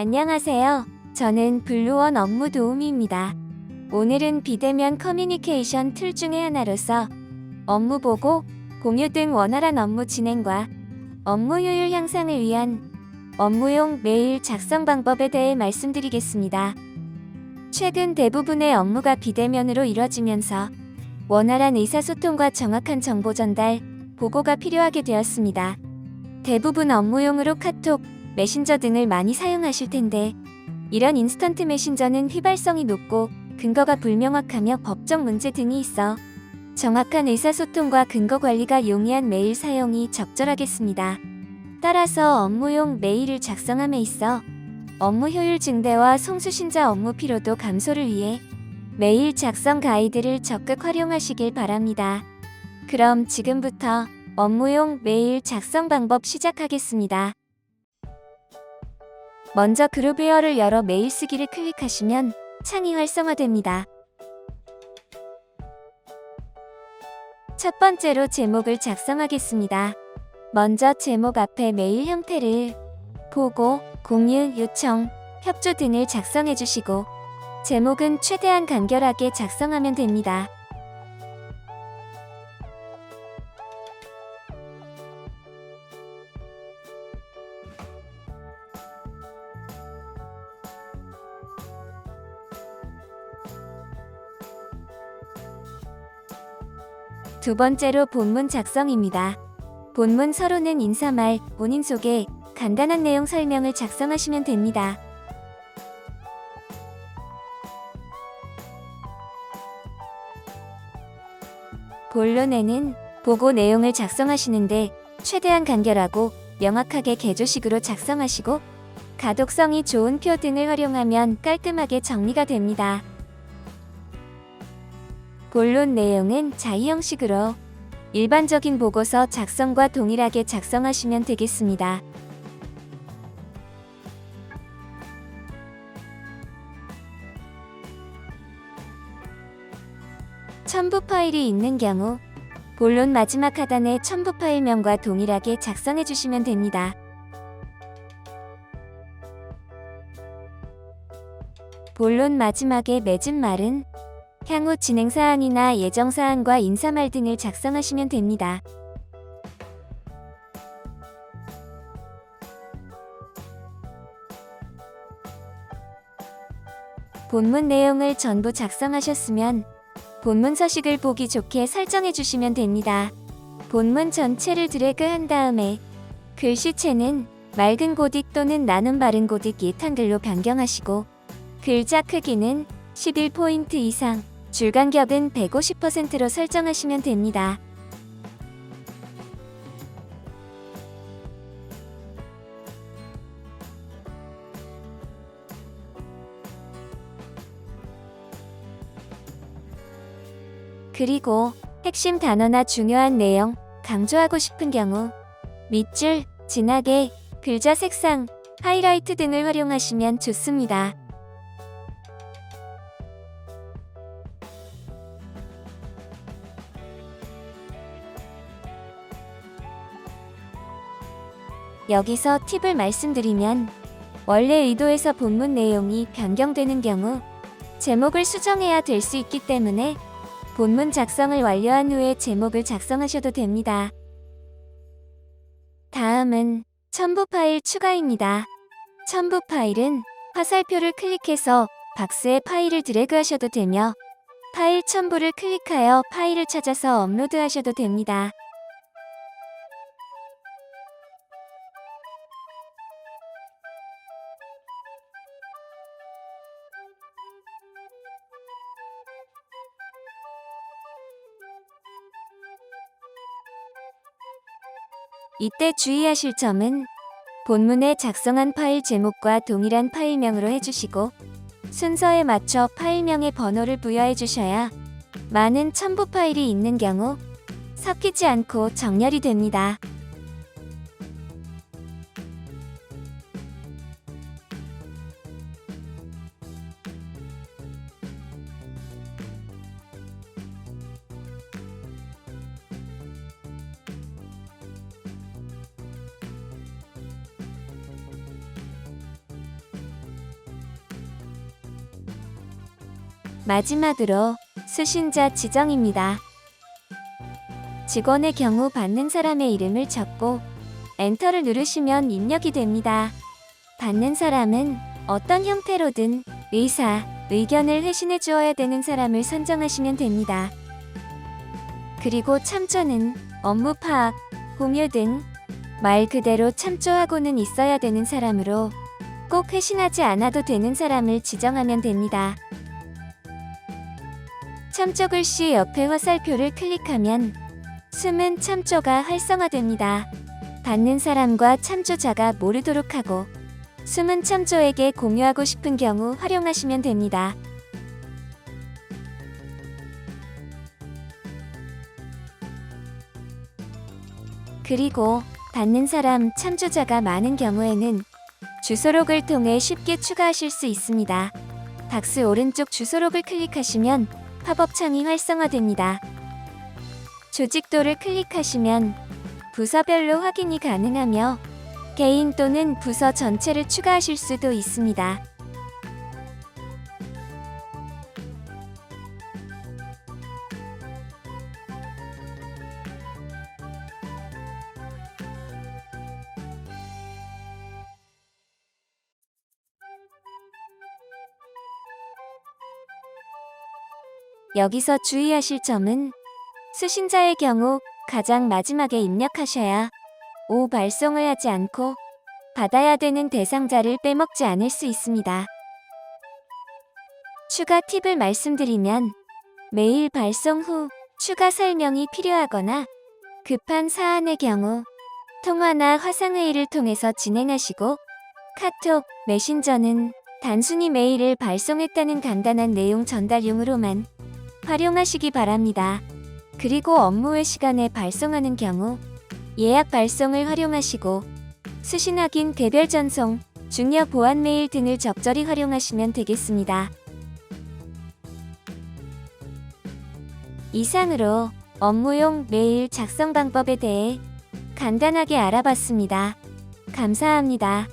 안녕하세요. 저는 블루원 업무 도우미입니다. 오늘은 비대면 커뮤니케이션 툴 중의 하나로서 업무 보고, 공유 등 원활한 업무 진행과 업무 효율 향상을 위한 업무용 메일 작성 방법에 대해 말씀드리겠습니다. 최근 대부분의 업무가 비대면으로 이뤄지면서 원활한 의사소통과 정확한 정보 전달, 보고가 필요하게 되었습니다. 대부분 업무용으로 카톡, 메신저 등을 많이 사용하실 텐데, 이런 인스턴트 메신저는 휘발성이 높고 근거가 불명확하며 법적 문제 등이 있어 정확한 의사소통과 근거 관리가 용이한 메일 사용이 적절하겠습니다. 따라서 업무용 메일을 작성함에 있어 업무 효율 증대와 송수신자 업무 피로도 감소를 위해 메일 작성 가이드를 적극 활용하시길 바랍니다. 그럼 지금부터 업무용 메일 작성 방법 시작하겠습니다. 먼저 그룹웨어를 열어 메일 쓰기를 클릭하시면 창이 활성화됩니다. 첫 번째로 제목을 작성하겠습니다. 먼저 제목 앞에 메일 형태를 보고, 공유, 요청, 협조 등을 작성해 주시고 제목은 최대한 간결하게 작성하면 됩니다. 두 번째로 본문 작성입니다. 본문 서론은 인사말, 본인 소개, 간단한 내용 설명을 작성하시면 됩니다. 본론에는 보고 내용을 작성하시는데 최대한 간결하고 명확하게 개조식으로 작성하시고 가독성이 좋은 표 등을 활용하면 깔끔하게 정리가 됩니다. 본론 내용은 자의 형식으로 일반적인 보고서 작성과 동일하게 작성하시면 되겠습니다. 첨부 파일이 있는 경우 본론 마지막 하단에 첨부 파일명과 동일하게 작성해 주시면 됩니다. 본론 마지막에 맺은 말은 향후 진행사항이나 예정사항과 인사말 등을 작성하시면 됩니다. 본문 내용을 전부 작성하셨으면 본문 서식을 보기 좋게 설정해 주시면 됩니다. 본문 전체를 드래그한 다음에 글씨체는 맑은 고딕 또는 나눔 바른 고딕 예탄글로 변경하시고 글자 크기는 11포인트 이상, 줄간격은 150%로 설정하시면 됩니다. 그리고 핵심 단어나 중요한 내용, 강조하고 싶은 경우 밑줄, 진하게, 글자 색상, 하이라이트 등을 활용하시면 좋습니다. 여기서 팁을 말씀드리면 원래 의도에서 본문 내용이 변경되는 경우 제목을 수정해야 될 수 있기 때문에 본문 작성을 완료한 후에 제목을 작성하셔도 됩니다. 다음은 첨부 파일 추가입니다. 첨부 파일은 화살표를 클릭해서 박스에 파일을 드래그하셔도 되며 파일 첨부를 클릭하여 파일을 찾아서 업로드하셔도 됩니다. 이때 주의하실 점은 본문에 작성한 파일 제목과 동일한 파일명으로 해주시고 순서에 맞춰 파일명의 번호를 부여해 주셔야 많은 첨부 파일이 있는 경우 섞이지 않고 정렬이 됩니다. 마지막으로 수신자 지정입니다. 직원의 경우 받는 사람의 이름을 적고 엔터를 누르시면 입력이 됩니다. 받는 사람은 어떤 형태로든 의사, 의견을 회신해 주어야 되는 사람을 선정하시면 됩니다. 그리고 참조는 업무 파악, 공유 등 말 그대로 참조하고는 있어야 되는 사람으로 꼭 회신하지 않아도 되는 사람을 지정하면 됩니다. 참조 글씨 옆에 화살표를 클릭하면 숨은 참조가 활성화됩니다. 받는 사람과 참조자가 모르도록 하고 숨은 참조에게 공유하고 싶은 경우 활용하시면 됩니다. 그리고 받는 사람 참조자가 많은 경우에는 주소록을 통해 쉽게 추가하실 수 있습니다. 박스 오른쪽 주소록을 클릭하시면 팝업 창이 활성화됩니다. 조직도를 클릭하시면 부서별로 확인이 가능하며 개인 또는 부서 전체를 추가하실 수도 있습니다. 여기서 주의하실 점은 수신자의 경우 가장 마지막에 입력하셔야 발송을 하지 않고 받아야 되는 대상자를 빼먹지 않을 수 있습니다. 추가 팁을 말씀드리면 메일 발송 후 추가 설명이 필요하거나 급한 사안의 경우 통화나 화상회의를 통해서 진행하시고 카톡, 메신저는 단순히 메일을 발송했다는 간단한 내용 전달용으로만 활용하시기 바랍니다. 그리고 업무 외 시간에 발송하는 경우 예약 발송을 활용하시고 수신 확인, 개별 전송, 중요 보안 메일 등을 적절히 활용하시면 되겠습니다. 이상으로 업무용 메일 작성 방법에 대해 간단하게 알아봤습니다. 감사합니다.